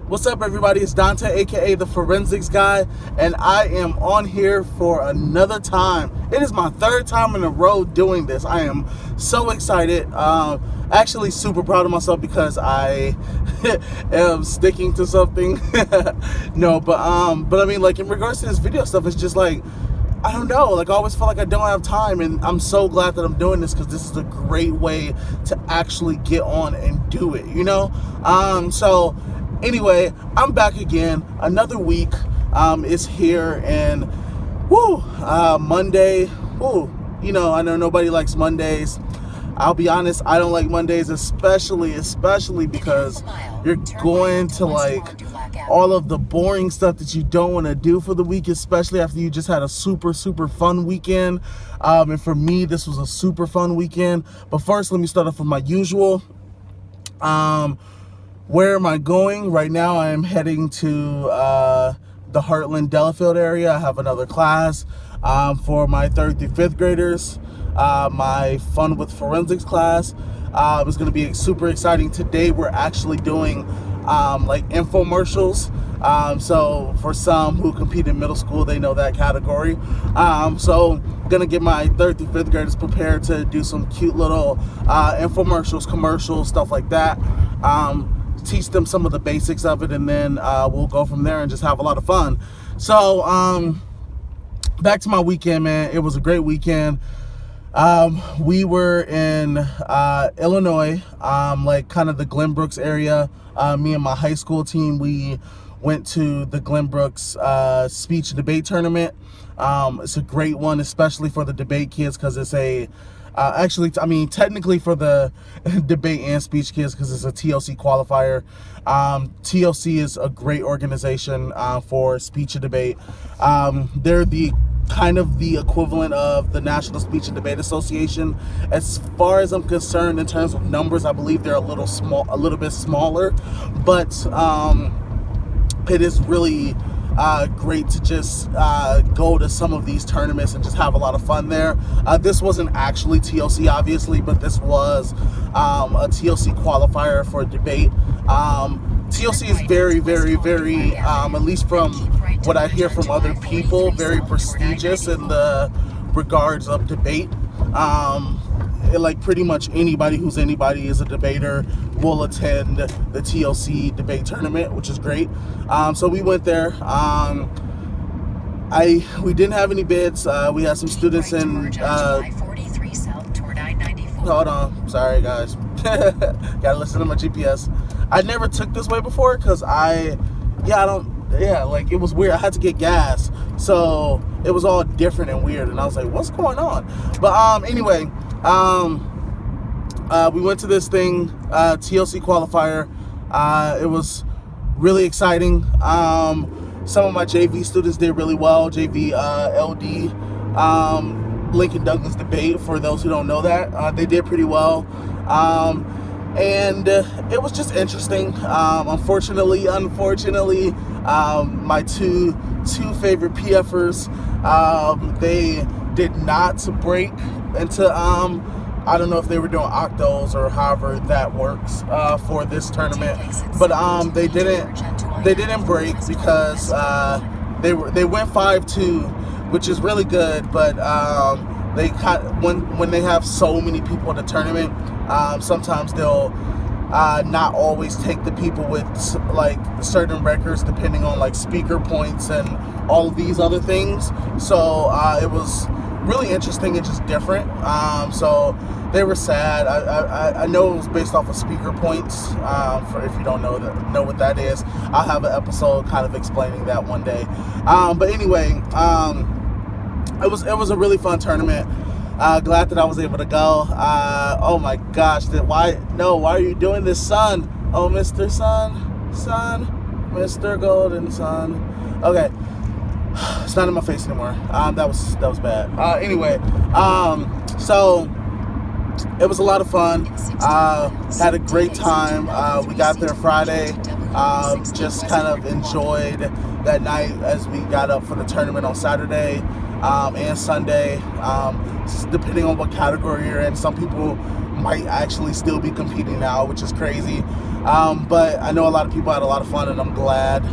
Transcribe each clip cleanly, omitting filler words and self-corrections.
What's up, everybody? It's Dontae, aka the Forensics Guy, and I am on here for another time. It is my third time in a row doing this. I am so excited. Actually, super proud of myself because I am sticking to something. No, but I mean, like in regards to this video stuff, it's just like, I don't know, like I always feel like I don't have time, and I'm so glad that I'm doing this because this is a great way to actually get on and do it, you know? So anyway, I'm back again. Another week is here, and Monday, you know, I know nobody likes Mondays. I'll be honest, I don't like Mondays, especially because you're going to like all of the boring stuff that you don't want to do for the week, especially after you just had a super fun weekend. And for me, this was a super fun weekend. But first, let me start off with my usual. Where am I going? Right now, I am heading to the Heartland Delafield area. I have another class for my 3rd through 5th graders. My Fun with Forensics class is going to be super exciting. Today, we're actually doing like infomercials. So for some who compete in middle school, they know that category. So gonna get my 3rd through 5th graders prepared to do some cute little infomercials, commercials, stuff like that. Teach them some of the basics of it, and then we'll go from there and just have a lot of fun. So back to my weekend, man. It was a great weekend. We were in Illinois, like kind of the Glenbrooks area. Me and my high school team, we went to the Glenbrooks speech and debate tournament. It's a great one, especially for the debate kids, because it's a actually, I mean, technically for the debate and speech kids, because it's a TLC qualifier. TLC is a great organization for speech and debate. They're the kind of the equivalent of the National Speech and Debate Association. As far as I'm concerned, in terms of numbers, I believe they're a little bit smaller, but it is really great to just go to some of these tournaments and just have a lot of fun there. This wasn't actually TLC, obviously, but this was a TLC qualifier for a debate. TLC is very, at least from what I hear from other people, very prestigious in the regards of debate. Like pretty much anybody who's anybody is a debater will attend the TLC debate tournament, which is great. So we went there. We didn't have any bids. We had some students in. Hold on, sorry guys. Gotta listen to my GPS. I never took this way before because like it was weird. I had to get gas, so it was all different and weird, and I was like, what's going on? But anyway, we went to this thing, TLC qualifier. It was really exciting. Some of my JV students did really well. JV LD, Lincoln Douglas debate, for those who don't know that, they did pretty well. And it was just interesting. Unfortunately, my two favorite PFers, they did not break into, I don't know if they were doing octos or however that works for this tournament, but they didn't break because they went 5-2, which is really good, but they when they have so many people in the tournament, sometimes they'll not always take the people with like certain records depending on like speaker points and all of these other things. So it was really interesting and just different. So they were sad. I know it was based off of speaker points. For if you don't know what that is, I'll have an episode kind of explaining that one day. But anyway, it was a really fun tournament. Glad that I was able to go. Oh my gosh, why are you doing this, son? Oh, Mr. Sun, Mr. Golden Sun. Okay, it's not in my face anymore. That was bad. Anyway, so it was a lot of fun. Had a great time. We got there Friday. Just kind of enjoyed that night as we got up for the tournament on Saturday. and Sunday, depending on what category you're in. Some people might actually still be competing now, which is crazy. But I know a lot of people had a lot of fun, and I'm glad.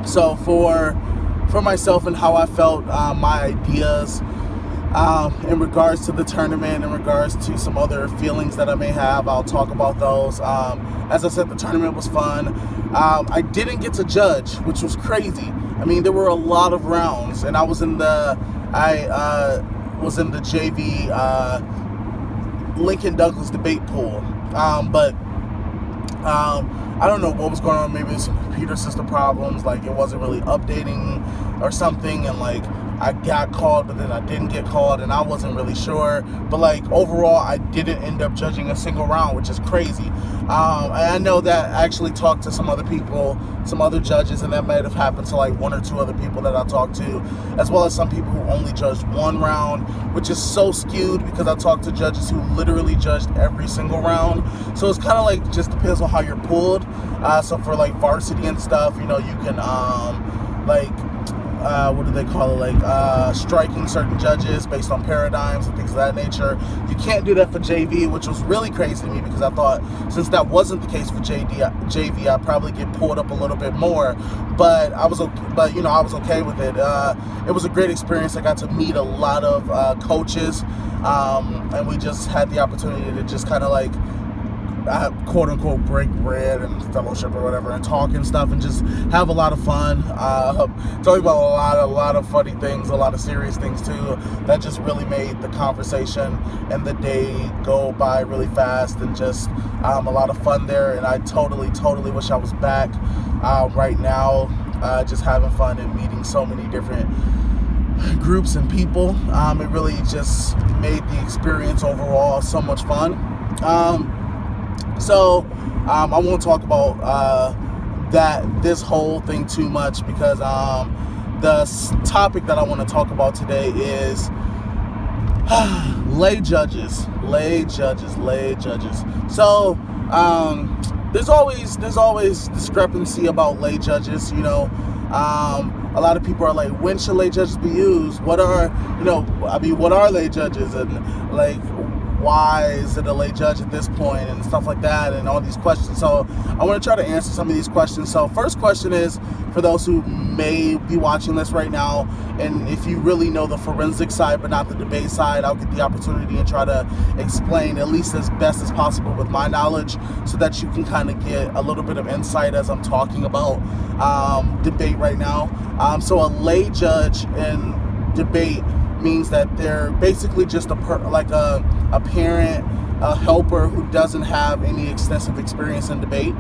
So for myself and how I felt, my ideas in regards to the tournament, in regards to some other feelings that I may have, I'll talk about those. As I said, the tournament was fun. I didn't get to judge, which was crazy. I mean, there were a lot of rounds, and I was in the JV Lincoln Douglas debate pool, but I don't know what was going on. Maybe some computer system problems, like it wasn't really updating or something, and like I got called, but then I didn't get called, and I wasn't really sure. But like overall, I didn't end up judging a single round, which is crazy. And I know that I actually talked to some other people, some other judges, and that might have happened to like one or two other people that I talked to, as well as some people who only judged one round, which is so skewed because I talked to judges who literally judged every single round. So it's kind of like just depends on how you're pulled. So for like varsity and stuff, you know, you can what do they call it, like striking certain judges based on paradigms and things of that nature. You can't do that for JV, which was really crazy to me because I thought since that wasn't the case for JV, I'd probably get pulled up a little bit more. But I was okay with it. It was a great experience. I got to meet a lot of coaches, and we just had the opportunity to just kind of like quote unquote break bread and fellowship or whatever and talk and stuff and just have a lot of fun, talking about a lot of funny things, a lot of serious things too, that just really made the conversation and the day go by really fast, and just a lot of fun there. And I totally wish I was back right now, just having fun and meeting so many different groups and people. It really just made the experience overall so much fun. So I won't talk about this whole thing too much because the topic that I want to talk about today is lay judges. So there's always discrepancy about lay judges. You know, a lot of people are like, when should lay judges be used? What are lay judges, and like, why is it a lay judge at this point, and stuff like that, and all these questions. So I want to try to answer some of these questions. So first question is, for those who may be watching this right now, and if you really know the forensic side but not the debate side, I'll get the opportunity and try to explain at least as best as possible with my knowledge, so that you can kind of get a little bit of insight as I'm talking about debate right now. So a lay judge in debate means that they're basically just a parent, a helper who doesn't have any extensive experience in debate.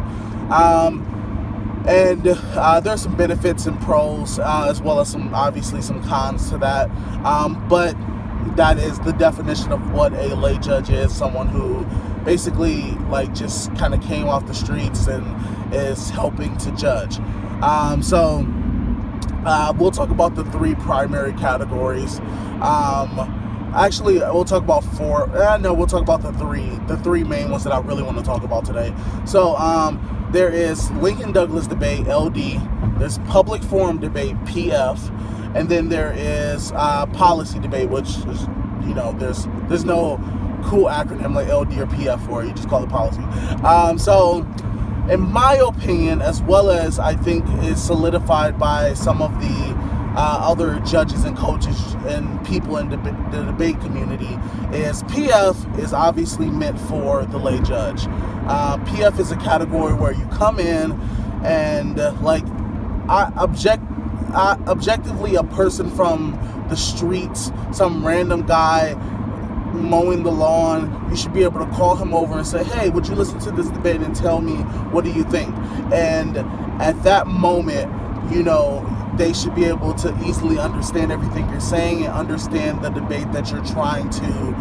And there's some benefits and pros, as well as obviously some cons to that. But that is the definition of what a lay judge is: someone who basically like just kind of came off the streets and is helping to judge. So we'll talk about the three primary categories. Actually, we'll talk about four. We'll talk about the three main ones that I really want to talk about today. So there is Lincoln Douglas debate, LD. There's public forum debate, PF, and then there is policy debate, which is, you know, there's no cool acronym like LD or PF for it. You just call it policy. So in my opinion, as well as I think is solidified by some of the other judges and coaches and people in the debate community, is PF is obviously meant for the lay judge. PF is a category where you come in and objectively a person from the streets, some random guy mowing the lawn, you should be able to call him over and say, hey, would you listen to this debate and tell me what do you think? And at that moment, you know, they should be able to easily understand everything you're saying and understand the debate that you're trying to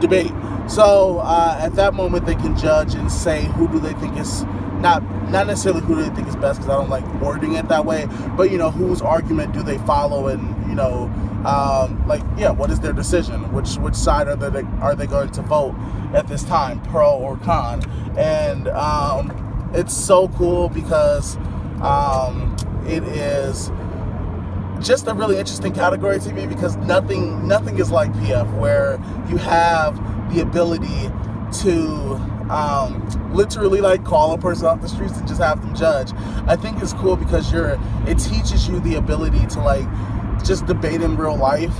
debate. So at that moment, they can judge and say who do they think is not necessarily who do they think is best, because I don't like wording it that way, but, you know, whose argument do they follow, and, you know, what is their decision? Which side are they going to vote at this time, pro or con? And it's so cool because it is just a really interesting category to me, because nothing is like PF, where you have the ability to literally like call a person off the streets and just have them judge. I think it's cool because it teaches you the ability to like just debate in real life,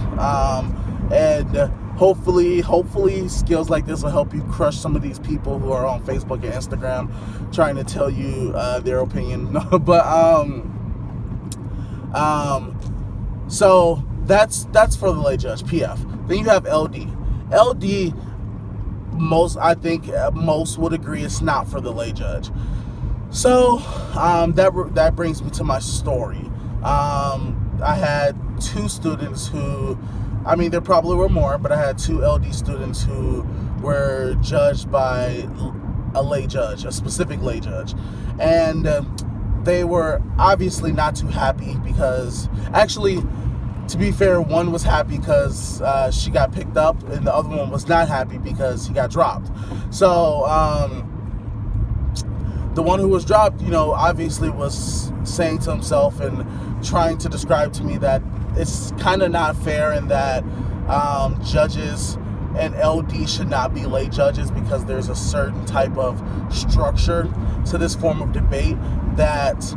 and hopefully skills like this will help you crush some of these people who are on Facebook and Instagram trying to tell you their opinion. But so that's for the lay judge, PF. Then you have LD. LD, most would agree it's not for the lay judge. So that brings me to my story. I had two students who, I mean, there probably were more, but I had two LD students who were judged by a lay judge, a specific lay judge. And they were obviously not too happy because, actually, to be fair, one was happy because she got picked up, and the other one was not happy because he got dropped. So the one who was dropped, obviously was saying to himself and trying to describe to me that it's kind of not fair, and that judges and LD should not be lay judges, because there's a certain type of structure to this form of debate that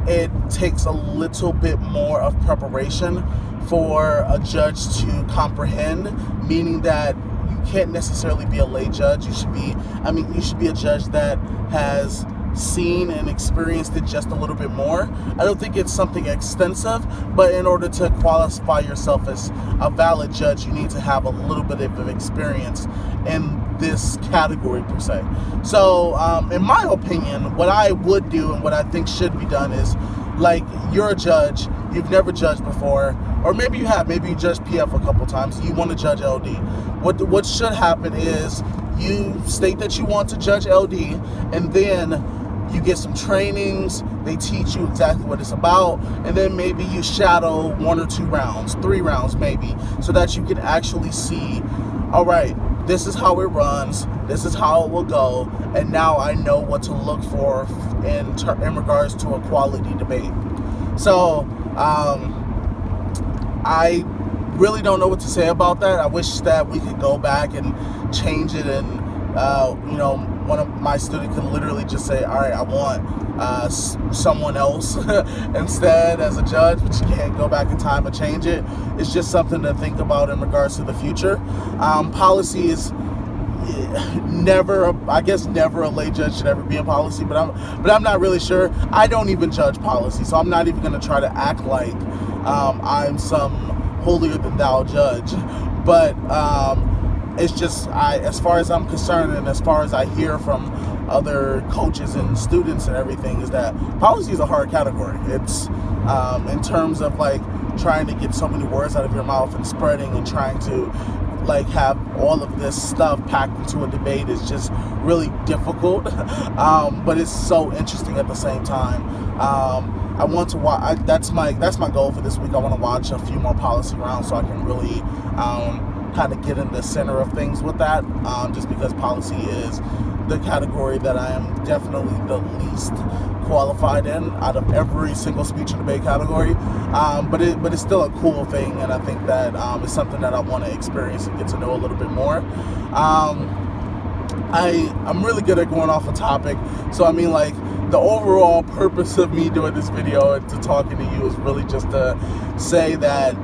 it takes a little bit more of preparation for a judge to comprehend, meaning that you can't necessarily be a lay judge. You should be a judge that has seen and experienced it just a little bit more. I don't think it's something extensive, but in order to qualify yourself as a valid judge, you need to have a little bit of experience in this category per se. So in my opinion, what I would do and what I think should be done is, like, you're a judge, you've never judged before, or maybe you have, maybe you judged PF a couple times, you want to judge LD. What should happen is you state that you want to judge LD, and then you get some trainings, they teach you exactly what it's about, and then maybe you shadow 1 or 2 rounds, 3 rounds maybe, so that you can actually see, all right, this is how it runs, this is how it will go, and now I know what to look for in regards to a quality debate. So I really don't know what to say about that. I wish that we could go back and change it, and one of my students could literally just say, all right, I want someone else instead as a judge, but you can't go back in time and change it. It's just something to think about in regards to the future. Policy is never a lay judge should ever be in policy, but I'm not really sure. I don't even judge policy, so I'm not even going to try to act like I'm some holier than thou judge. But it's just, as far as I'm concerned, and as far as I hear from other coaches and students and everything, is that policy is a hard category. It's in terms of like trying to get so many words out of your mouth and spreading and trying to like have all of this stuff packed into a debate is just really difficult. But it's so interesting at the same time. I want to watch. That's my goal for this week. I want to watch a few more policy rounds so I can really kind of get in the center of things with that, just because policy is the category that I am definitely the least qualified in out of every single speech and debate category. But it's still a cool thing, and I think that it's something that I want to experience and get to know a little bit more. I'm really good at going off a topic, so I mean, like, the overall purpose of me doing this video and to talking to you is really just to say that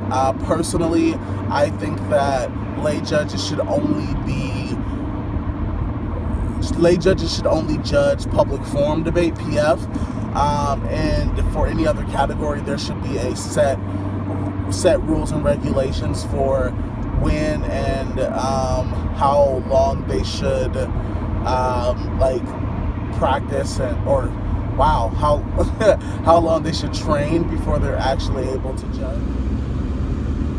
personally, I think that lay judges should only judge public forum debate, PF, and for any other category there should be a set rules and regulations for when and how long they should practice how long they should train before they're actually able to judge.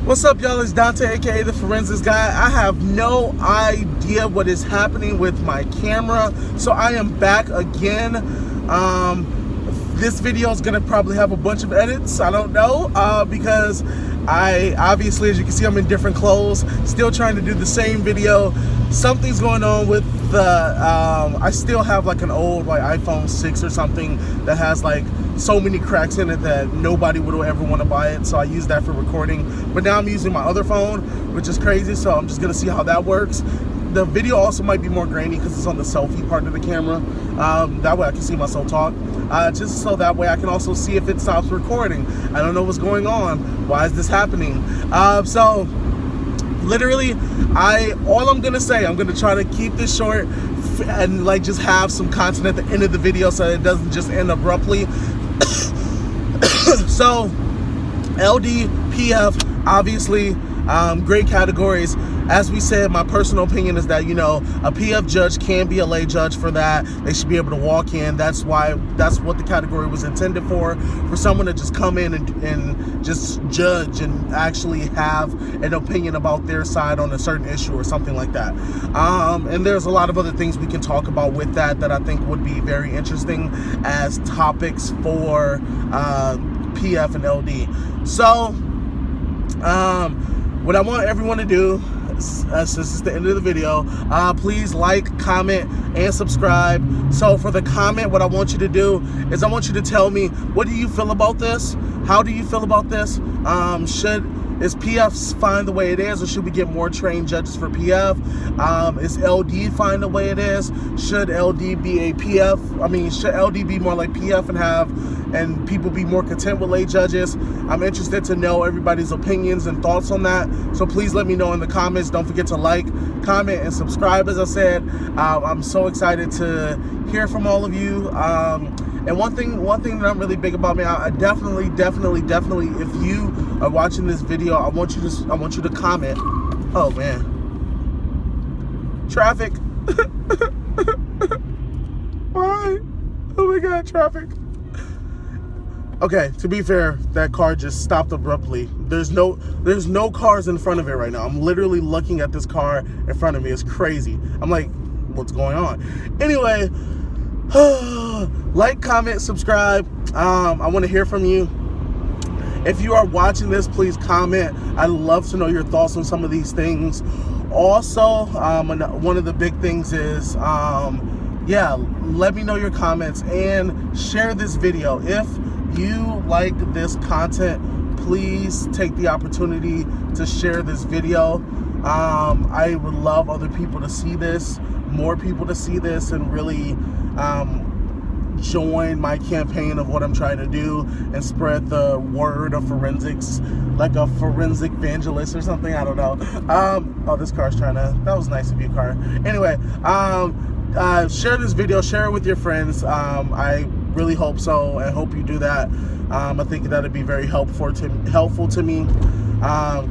What's up, y'all? It's Dontae, aka the Forensics Guy. I have no idea what is happening with my camera, so I am back again. This video is gonna probably have a bunch of edits. I don't know, because I obviously, as you can see, I'm in different clothes, still trying to do the same video. Something's going on with the I still have like an old like iPhone 6 or something that has like so many cracks in it that nobody would ever want to buy it, so I use that for recording. But now I'm using my other phone, which is crazy, so I'm just gonna see how that works. The video also might be more grainy because it's on the selfie part of the camera. That way I can see myself talk. Just so that way I can also see if it stops recording. I don't know what's going on. Why is this happening? So literally, all I'm gonna say, I'm gonna try to keep this short and like just have some content at the end of the video so it doesn't just end abruptly. So LD, PF, obviously, great categories. As we said, my personal opinion is that, you know, a PF judge can be a lay judge for that. They should be able to walk in. That's what the category was intended for someone to just come in and just judge and actually have an opinion about their side on a certain issue or something like that. And there's a lot of other things we can talk about with that I think would be very interesting as topics for PF and LD. So, what I want everyone to do, since it's the end of the video, please like, comment, and subscribe. So for the comment, what I want you to do is I want you to tell me, what do you feel about this? How do you feel about this? Is PF fine the way it is, or should we get more trained judges for PF? Is LD fine the way it is? Should LD be a PF? I mean, should LD be more like PF and people be more content with lay judges? I'm interested to know everybody's opinions and thoughts on that. So please let me know in the comments. Don't forget to like, comment, and subscribe. As I said, I'm so excited to hear from all of you. And one thing that I'm really big about, man, I definitely, if you are watching this video, I want you to comment. Oh man, traffic. Why? Oh my God, traffic. Okay, to be fair, that car just stopped abruptly. There's no cars in front of it right now. I'm literally looking at this car in front of me. It's crazy. I'm like, what's going on? Anyway, like, comment, subscribe. I want to hear from you. If you are watching this, please comment. I'd love to know your thoughts on some of these things. Also, one of the big things is, yeah, let me know your comments and share this video. If you like this content, please take the opportunity to share this video. I would love other people to see this, more people to see this, and really join my campaign of what I'm trying to do and spread the word of forensics, like a forensic evangelist or something. I don't know. Oh, this car's that was nice of you, car. Anyway, share this video, share it with your friends. I really hope so. I hope you do that. I think that'd be very helpful to me.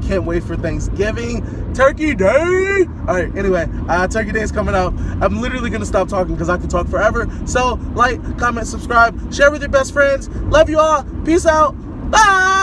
Can't wait for Thanksgiving. Turkey Day! Alright, anyway, Turkey Day is coming up. I'm literally going to stop talking because I can talk forever. So, like, comment, subscribe, share with your best friends. Love you all. Peace out. Bye!